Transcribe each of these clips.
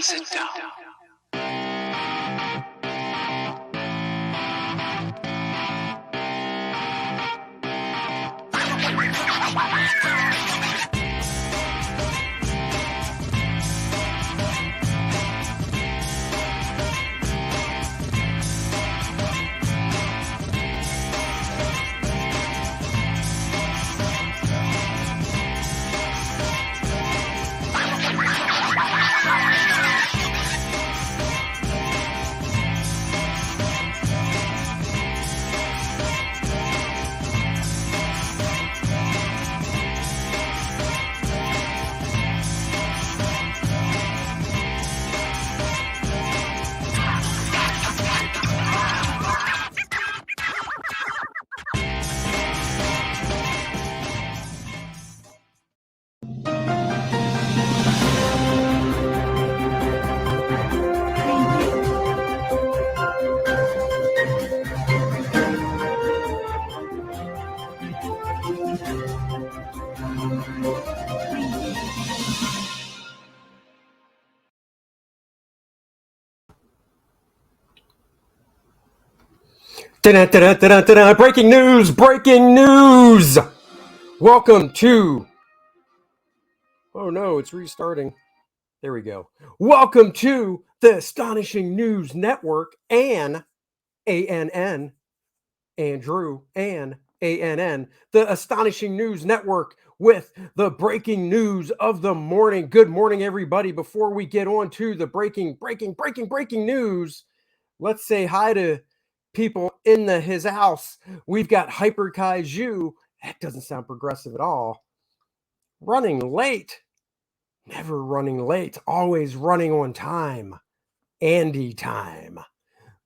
Sit down. Breaking news! Breaking news! Welcome to... Oh no, it's restarting. There we go. Welcome to the Astonishing News Network and ANN, Andrew, and ANN, the Astonishing News Network with the breaking news of the morning. Good morning, everybody. Before we get on to the breaking news, let's say hi to people in his house. We've got Hyper Kaiju. That doesn't sound progressive at all. Running late. Never running late. Always running on time. Andy time.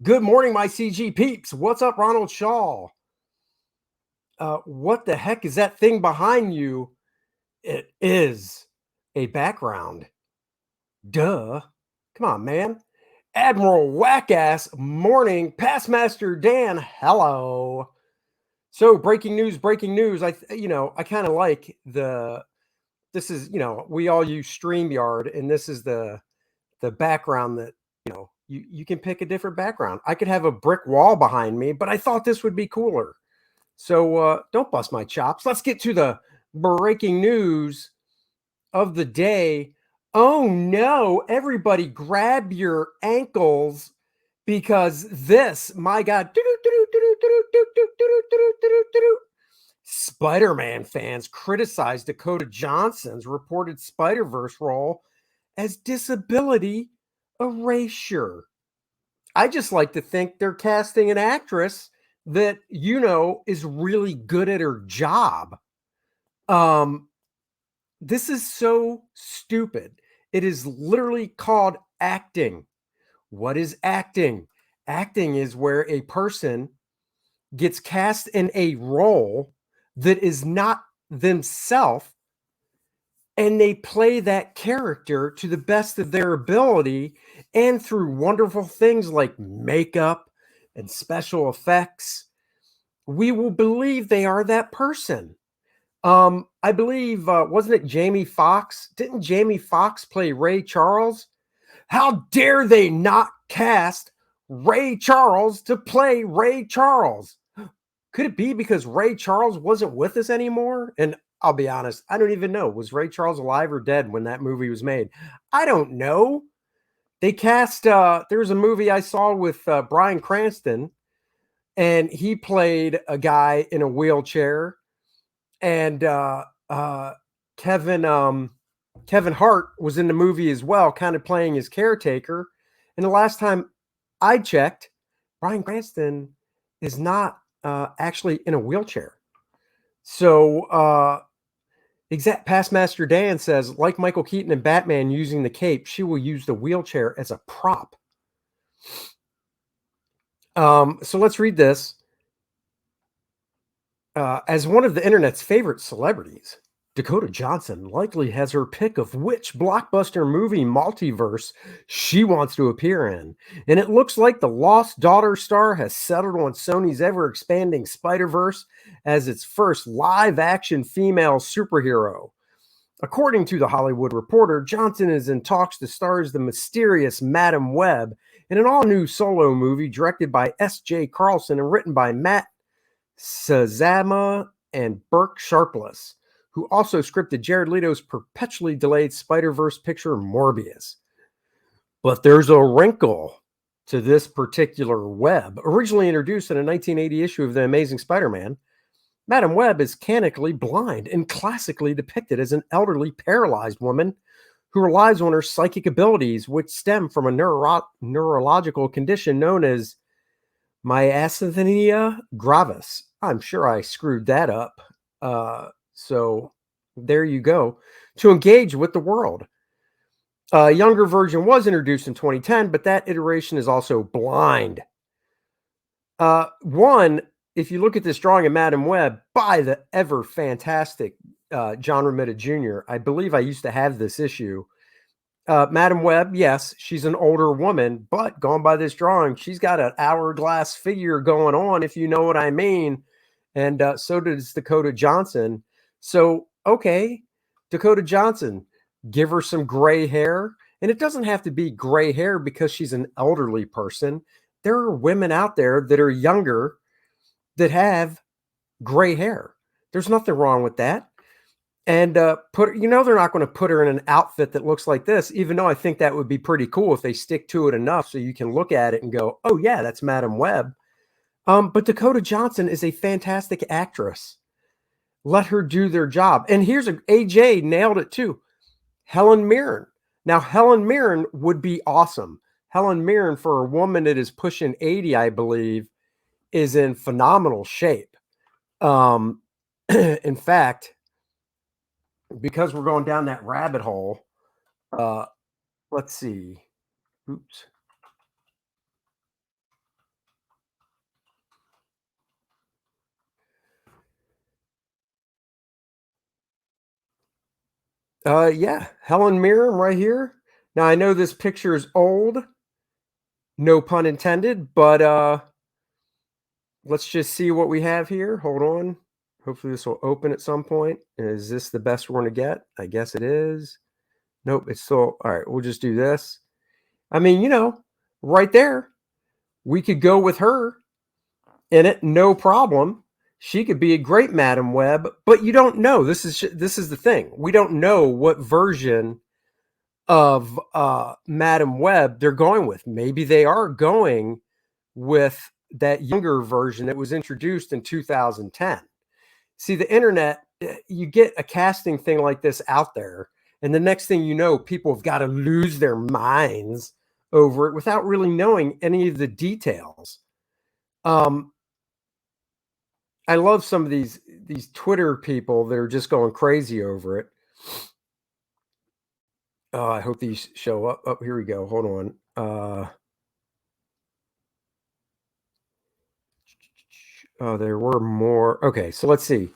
Good morning, my CG peeps. What's up, Ronald Shaw? What the heck is that thing behind you? It is a background. Duh. Come on, man. Admiral Wackass morning. Passmaster Dan, hello. So breaking news. I kind of like this is, we all use StreamYard, and this is the background that, you can pick a different background. I could have a brick wall behind me, but I thought this would be cooler. So don't bust my chops. Let's get to the breaking news of the day. Oh no, everybody grab your ankles because this, my God, Spider-Man fans criticized Dakota Johnson's reported Spider-Verse role as disability erasure. I just like to think they're casting an actress that, is really good at her job. This is so stupid. It is literally called acting. What is acting? Acting is where a person gets cast in a role that is not themselves, and they play that character to the best of their ability, and through wonderful things like makeup and special effects, we will believe they are that person. I believe, wasn't it Jamie Foxx? Didn't Jamie Foxx play Ray Charles? How dare they not cast Ray Charles to play Ray Charles? Could it be because Ray Charles wasn't with us anymore? And I'll be honest, I don't even know. Was Ray Charles alive or dead when that movie was made? I don't know. They cast, there was a movie I saw with Bryan Cranston, and he played a guy in a wheelchair. And Kevin Hart was in the movie as well, kind of playing his caretaker. And the last time I checked, Bryan Cranston is not actually in a wheelchair. So Passmaster Dan says, like Michael Keaton and Batman using the cape, she will use the wheelchair as a prop. So let's read this. As one of the internet's favorite celebrities, Dakota Johnson likely has her pick of which blockbuster movie multiverse she wants to appear in. And it looks like the Lost Daughter star has settled on Sony's ever-expanding Spider-Verse as its first live-action female superhero. According to The Hollywood Reporter, Johnson is in talks to star as the mysterious Madam Web in an all-new solo movie directed by S.J. Carlson and written by Matt Sazama and Burke Sharpless, who also scripted Jared Leto's perpetually delayed Spider-Verse picture Morbius. But there's a wrinkle to this particular Web. Originally introduced in a 1980 issue of The Amazing Spider-Man, Madam Web is canonically blind and classically depicted as an elderly, paralyzed woman who relies on her psychic abilities, which stem from a neurological condition known as myasthenia gravis. I'm sure I screwed that up. So there you go. To engage with the world. A younger version was introduced in 2010, but that iteration is also blind. If you look at this drawing of Madam Web by the ever fantastic John Romita Jr., I believe I used to have this issue. Madam Web, yes, she's an older woman, but going by this drawing, she's got an hourglass figure going on, if you know what I mean. And so does Dakota Johnson. So, okay, Dakota Johnson, give her some gray hair. And it doesn't have to be gray hair because she's an elderly person. There are women out there that are younger that have gray hair. There's nothing wrong with that. And they're not going to put her in an outfit that looks like this, even though I think that would be pretty cool if they stick to it enough so you can look at it and go, oh yeah, that's Madam Web. But Dakota Johnson is a fantastic actress. Let her do their job. And here's AJ nailed it too. Helen Mirren. Now, Helen Mirren would be awesome. Helen Mirren, for a woman that is pushing 80, I believe, is in phenomenal shape. In fact, because we're going down that rabbit hole, let's see. Oops. Yeah, Helen Mirren right here. Now, I know this picture is old, no pun intended, but let's just see what we have here. Hold on. Hopefully this will open at some point. Is this the best we're going to get? I guess it is. Nope, it's still, all right, we'll just do this. I mean, right there, we could go with her in it, no problem. She could be a great Madam Web, but you don't know. This is the thing. We don't know what version of Madam Web they're going with. Maybe they are going with that younger version that was introduced in 2010. See, the internet, you get a casting thing like this out there, and the next thing you know, people have got to lose their minds over it without really knowing any of the details. I love some of these Twitter people that are just going crazy over it. Oh, I hope these show up. Oh, here we go. Hold on. Oh, there were more. Okay, so let's see.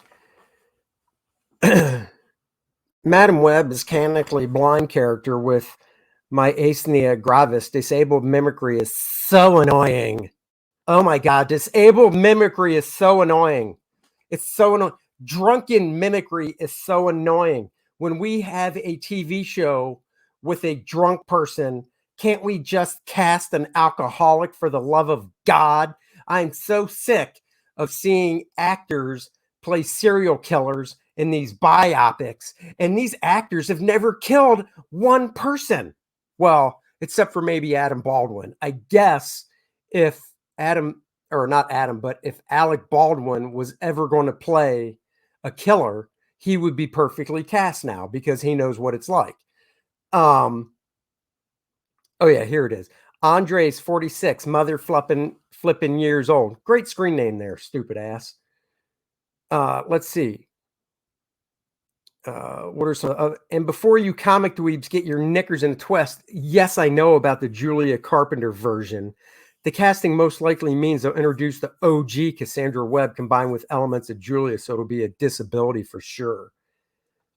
Madam Web is canonically blind character with myasthenia gravis. Disabled mimicry is so annoying. Oh my God, disabled mimicry is so annoying. It's so annoying. Drunken mimicry is so annoying. When we have a TV show with a drunk person, can't we just cast an alcoholic for the love of God? I'm so sick of seeing actors play serial killers in these biopics, and these actors have never killed one person. Well, except for maybe Adam Baldwin. I guess if if Alec Baldwin was ever going to play a killer, he would be perfectly cast now because he knows what it's like. Oh yeah, here it is. Andre's 46, mother flipping years old. Great screen name there, stupid ass. Let's see. What are some and before you comic dweebs get your knickers in a twist, yes, I know about the Julia Carpenter version. The casting most likely means they'll introduce the OG Cassandra Webb combined with elements of Julia, so it'll be a disability for sure.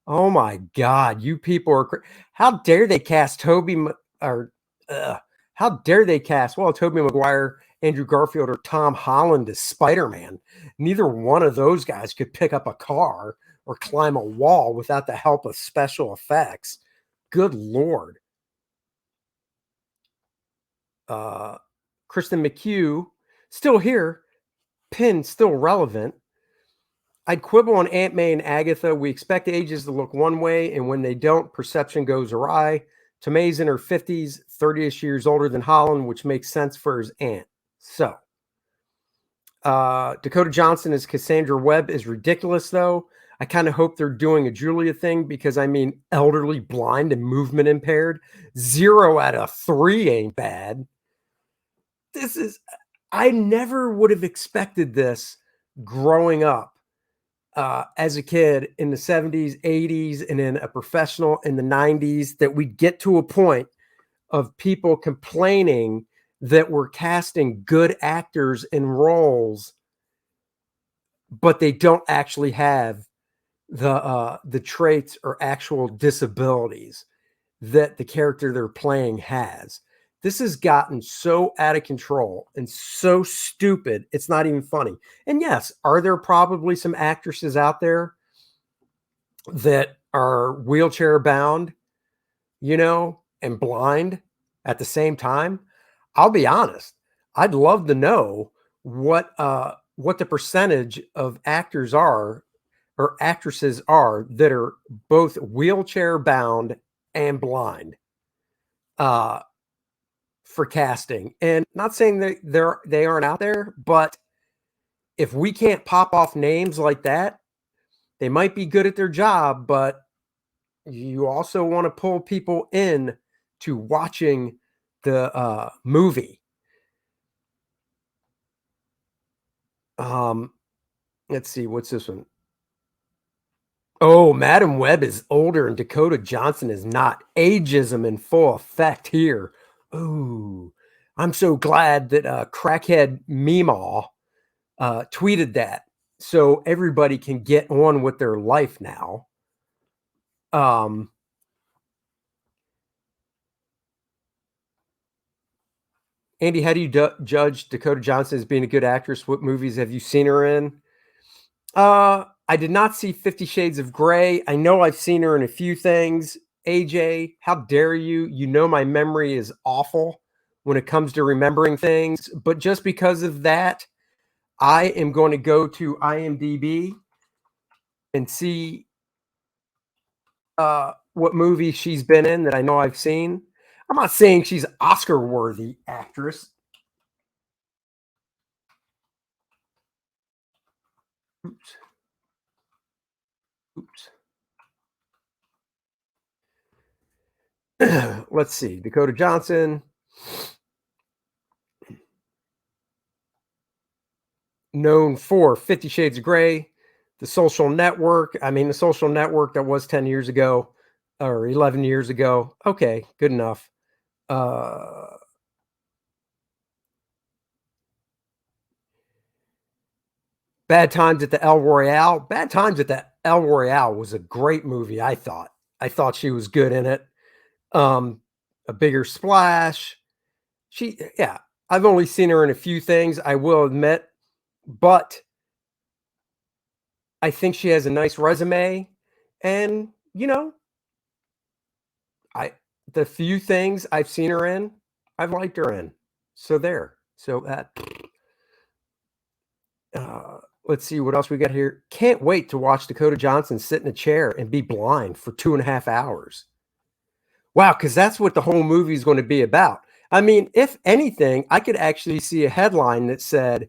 Oh my God, you people are how dare they cast Tobey Maguire, Andrew Garfield, or Tom Holland as Spider-Man? Neither one of those guys could pick up a car or climb a wall without the help of special effects. Good Lord. Kristen McHugh, still here. Pin, still relevant. I'd quibble on Aunt May and Agatha. We expect ages to look one way, and when they don't, perception goes awry. Tomei's in her 50s, 30ish years older than Holland, which makes sense for his aunt. So, Dakota Johnson as Cassandra Webb is ridiculous, though. I kind of hope they're doing a Julia thing because, I mean, elderly, blind, and movement impaired. 0 out of 3 ain't bad. I never would have expected this growing up as a kid in the 70s, 80s, and in a professional in the 90s, that we get to a point of people complaining that we're casting good actors in roles, but they don't actually have the traits or actual disabilities that the character they're playing has. This has gotten so out of control and so stupid, it's not even funny. And yes, are there probably some actresses out there that are wheelchair bound, and blind at the same time? I'll be honest. I'd love to know what the percentage of actors are or actresses are that are both wheelchair bound and blind for casting. And not saying that they aren't out there, but if we can't pop off names like that, they might be good at their job, but you also want to pull people in to watching the movie. Let's see, what's this one? Oh, Madam Web is older and Dakota Johnson is not. Ageism in full effect here. Ooh, I'm so glad that Crackhead Meemaw tweeted that so everybody can get on with their life now. Andy, how do you judge Dakota Johnson as being a good actress? What movies have you seen her in? I did not see 50 Shades of Grey. I know I've seen her in a few things. AJ, how dare you? You know my memory is awful when it comes to remembering things. But just because of that, I am going to go to IMDb and see what movie she's been in that I know I've seen. I'm not saying she's an Oscar-worthy actress. Oops. Let's see. Dakota Johnson. Known for 50 Shades of Grey, The Social Network. I mean, The Social Network, that was 10 years ago or 11 years ago. Okay, good enough. Bad Times at the El Royale. Bad Times at the El Royale was a great movie, I thought. I thought she was good in it. A Bigger Splash. I've only seen her in a few things, I will admit, but I think she has a nice resume, and the few things I've seen her in, I've liked her in. So there. So that. Let's see what else we got here. Can't wait to watch Dakota Johnson sit in a chair and be blind for 2.5 hours. Wow, because that's what the whole movie is going to be about. I mean, if anything, I could actually see a headline that said,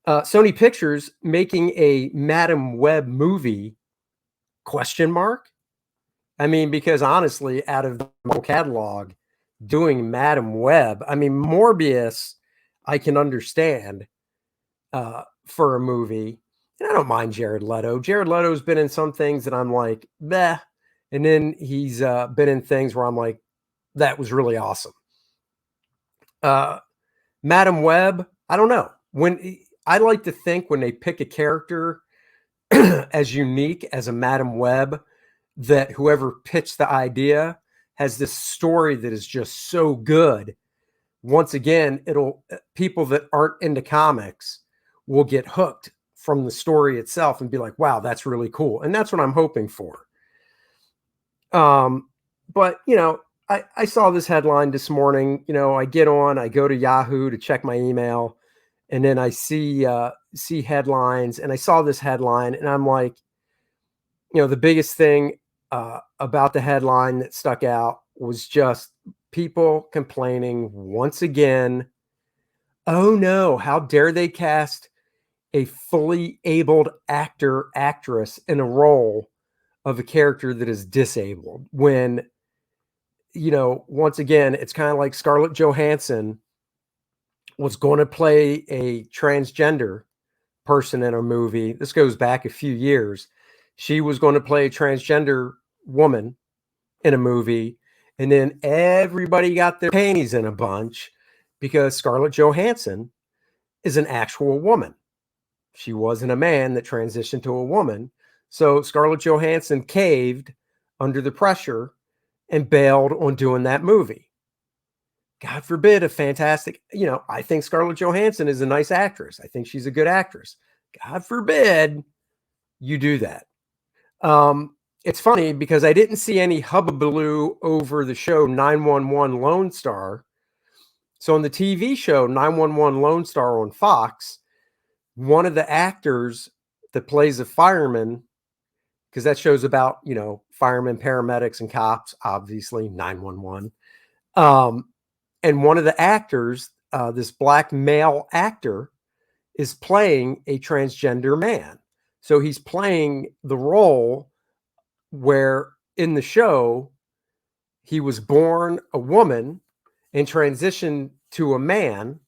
Sony Pictures making a Madam Web movie, ? I mean, because honestly, out of the whole catalog, doing Madam Web, I mean, Morbius, I can understand for a movie. And I don't mind Jared Leto. Jared Leto's been in some things that I'm like, bleh. And then he's been in things where I'm like, that was really awesome. Madam Web, I don't know. I like to think when they pick a character as unique as a Madam Web, that whoever pitched the idea has this story that is just so good. Once again, people that aren't into comics will get hooked from the story itself and be like, wow, that's really cool. And that's what I'm hoping for. But I saw this headline this morning. I go to Yahoo to check my email, and then I see headlines, and I saw this headline, and I'm like, the biggest thing about the headline that stuck out was just people complaining once again. Oh no, how dare they cast a fully abled actress in a role of a character that is disabled, when once again, it's kind of like Scarlett Johansson was going to play a transgender person in a movie. This goes back a few years. She was going to play a transgender woman in a movie, and then everybody got their panties in a bunch because Scarlett Johansson is an actual woman. She wasn't a man that transitioned to a woman. So Scarlett Johansson caved under the pressure and bailed on doing that movie. God forbid a fantastic, I think Scarlett Johansson is a nice actress. I think she's a good actress. God forbid you do that. It's funny because I didn't see any hubbubaloo over the show 911 Lone Star. So on the TV show 911 Lone Star on Fox, one of the actors that plays a fireman, because that show's about, firemen, paramedics, and cops, obviously 911. And one of the actors, this black male actor, is playing a transgender man. So he's playing the role where in the show he was born a woman and transitioned to a man,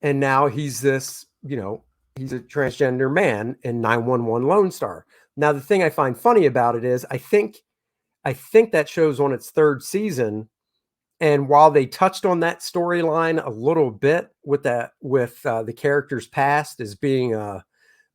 and now he's this, he's a transgender man in 911 Lone Star. Now, the thing I find funny about it is I think that show's on its third season. And while they touched on that storyline a little bit with the character's past as being a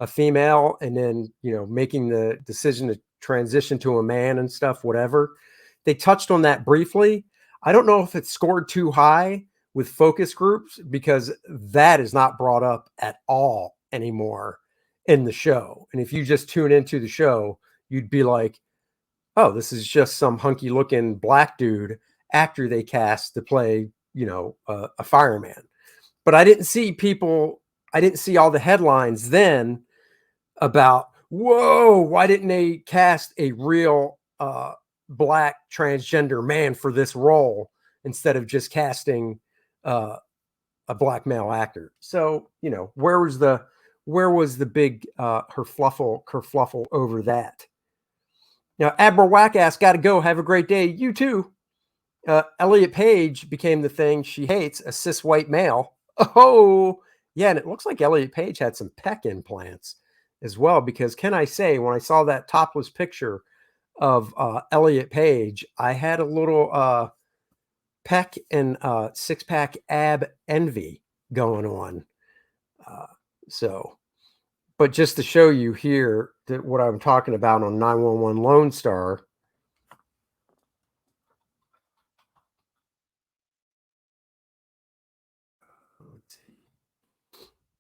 female, and then, making the decision to transition to a man and stuff, whatever, they touched on that briefly. I don't know if it scored too high with focus groups, because that is not brought up at all anymore in the show. And if you just tune into the show, you'd be like, oh, this is just some hunky looking black dude actor they cast to play, a fireman. But I didn't see all the headlines then about, whoa, why didn't they cast a real black transgender man for this role instead of just casting a black male actor? So, where was the big kerfluffle over that? Now, Admiral Wackass got to go. Have a great day. You too. Elliot Page became the thing she hates, a cis white male. Oh, yeah. And it looks like Elliot Page had some pec implants as well, because can I say, when I saw that topless picture of Elliot Page, I had a little pec and six-pack ab envy going on. But just to show you here that what I'm talking about on 911 Lone Star.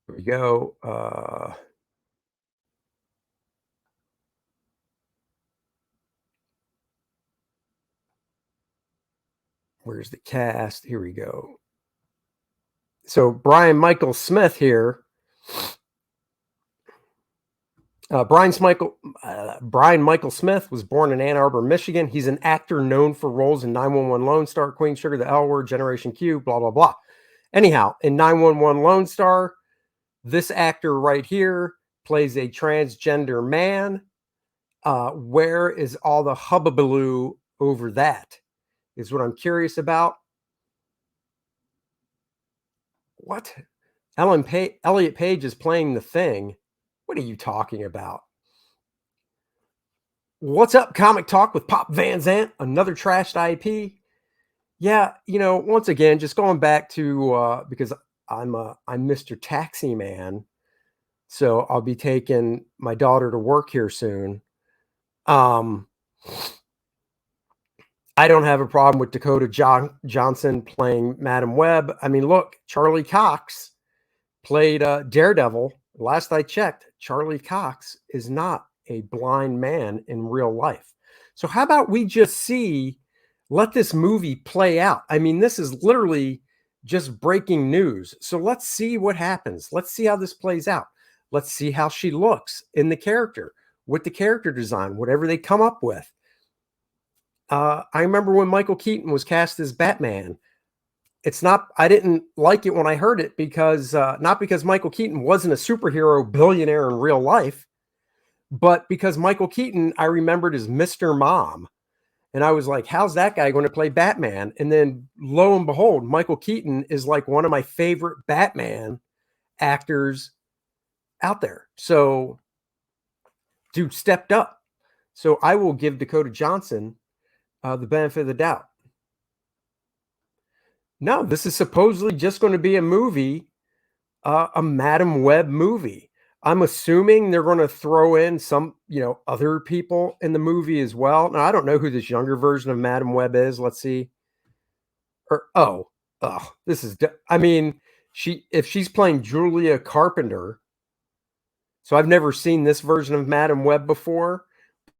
Here we go. Where's the cast? Here we go. So Brian Michael Smith here. Brian Michael Smith was born in Ann Arbor, Michigan. He's an actor known for roles in 911 Lone Star, Queen Sugar, The L Word, Generation Q, blah, blah, blah. Anyhow, in 911 Lone Star, this actor right here plays a transgender man. Where is all the hubbubaloo over that? Is what I'm curious about. What? Elliot Page is playing the Thing. What are you talking about? What's up, Comic Talk with Pop Van Zant? Another trashed IP. Yeah, once again, just going back to because I'm Mr. Taxi Man, so I'll be taking my daughter to work here soon. I don't have a problem with Dakota Johnson playing Madam Web. I mean, look, Charlie Cox played Daredevil, last I checked, Charlie Cox is not a blind man in real life. So how about we just let this movie play out? I mean, this is literally just breaking news. So let's see what happens. Let's see how this plays out. Let's see how she looks in the character, with the character design, whatever they come up with. I remember when Michael Keaton was cast as Batman. I didn't like it when I heard it because, not because Michael Keaton wasn't a superhero billionaire in real life, but because Michael Keaton, I remembered as Mr. Mom. And I was like, how's that guy going to play Batman? And then lo and behold, Michael Keaton is like one of my favorite Batman actors out there. So dude stepped up. So I will give Dakota Johnson the benefit of the doubt. No, this is supposedly just going to be a movie, a Madam Web movie. I'm assuming they're going to throw in some, other people in the movie as well. Now, I don't know who this younger version of Madam Web is. Let's see. This is, if she's playing Julia Carpenter. So I've never seen this version of Madam Web before,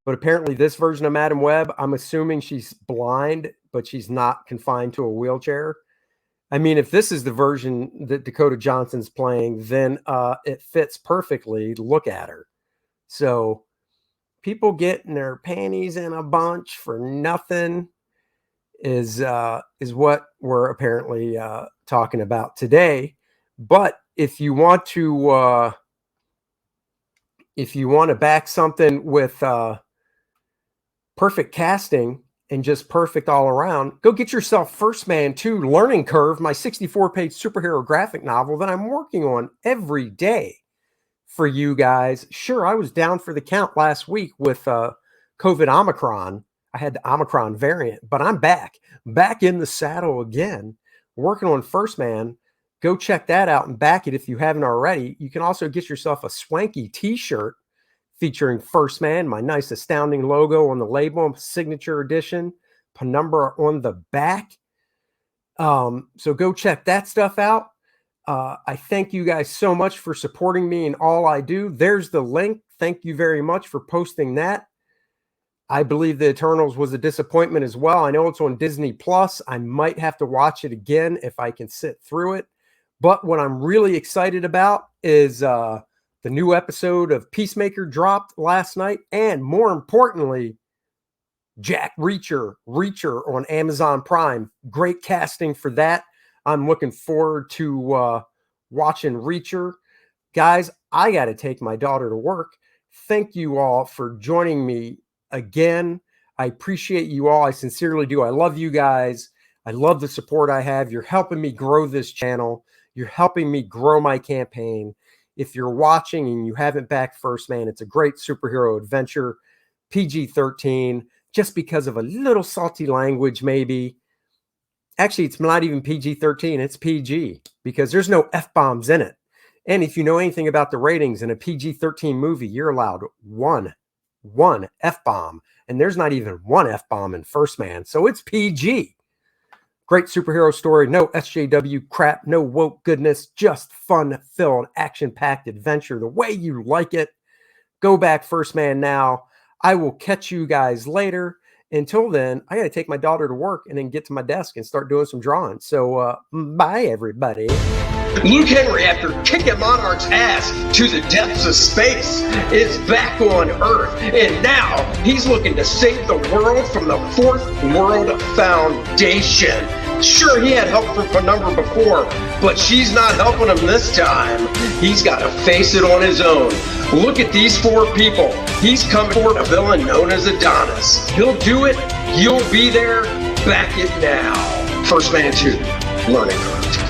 but apparently this version of Madam Web, I'm assuming she's blind, but she's not confined to a wheelchair. I mean, if this is the version that Dakota Johnson's playing, then it fits perfectly. Look at her. So people getting their panties in a bunch for nothing is what we're apparently talking about today. But if you want to back something with perfect casting and just perfect all around, go get yourself First Man 2 Learning Curve, my 64-page superhero graphic novel that I'm working on every day for you guys. Sure, I was down for the count last week with COVID Omicron. I had the Omicron variant, but I'm back in the saddle again, working on First Man. Go check that out and back it if you haven't already. You can also get yourself a swanky t-shirt featuring First Man, my nice astounding logo on the label, signature edition, penumbra on the back. So go check that stuff out. I thank you guys so much for supporting me in all I do. There's the link. Thank you very much for posting that. I believe The Eternals was a disappointment as well. I know it's on Disney Plus. I might have to watch it again if I can sit through it. But what I'm really excited about is the new episode of Peacemaker dropped last night. And more importantly, Jack Reacher on Amazon Prime. Great casting for that. I'm looking forward to watching Reacher. Guys, I got to take my daughter to work. Thank you all for joining me again. I appreciate you all. I sincerely do. I love you guys. I love the support I have. You're helping me grow this channel. You're helping me grow my campaign. If you're watching and you haven't backed First Man, it's a great superhero adventure, PG-13, just because of a little salty language maybe. Actually, it's not even PG-13, it's PG, because there's no F-bombs in it. And if you know anything about the ratings in a PG-13 movie, you're allowed one F-bomb, and there's not even one F-bomb in First Man, so it's PG. Great superhero story, no SJW crap, no woke goodness, just fun-filled, action-packed adventure the way you like it. Go back First Man now. I will catch you guys later. Until then, I got to take my daughter to work and then get to my desk and start doing some drawing. So, bye, everybody. Luke Henry, after kicking Monarch's ass to the depths of space, is back on Earth. And now he's looking to save the world from the Fourth World Foundation. Sure, he had help from Penumbra before, but she's not helping him this time. He's got to face it on his own. Look at these four people. He's coming for a villain known as Adonis. He'll do it. You'll be there. Back it now. First Man 2, Learning Curve.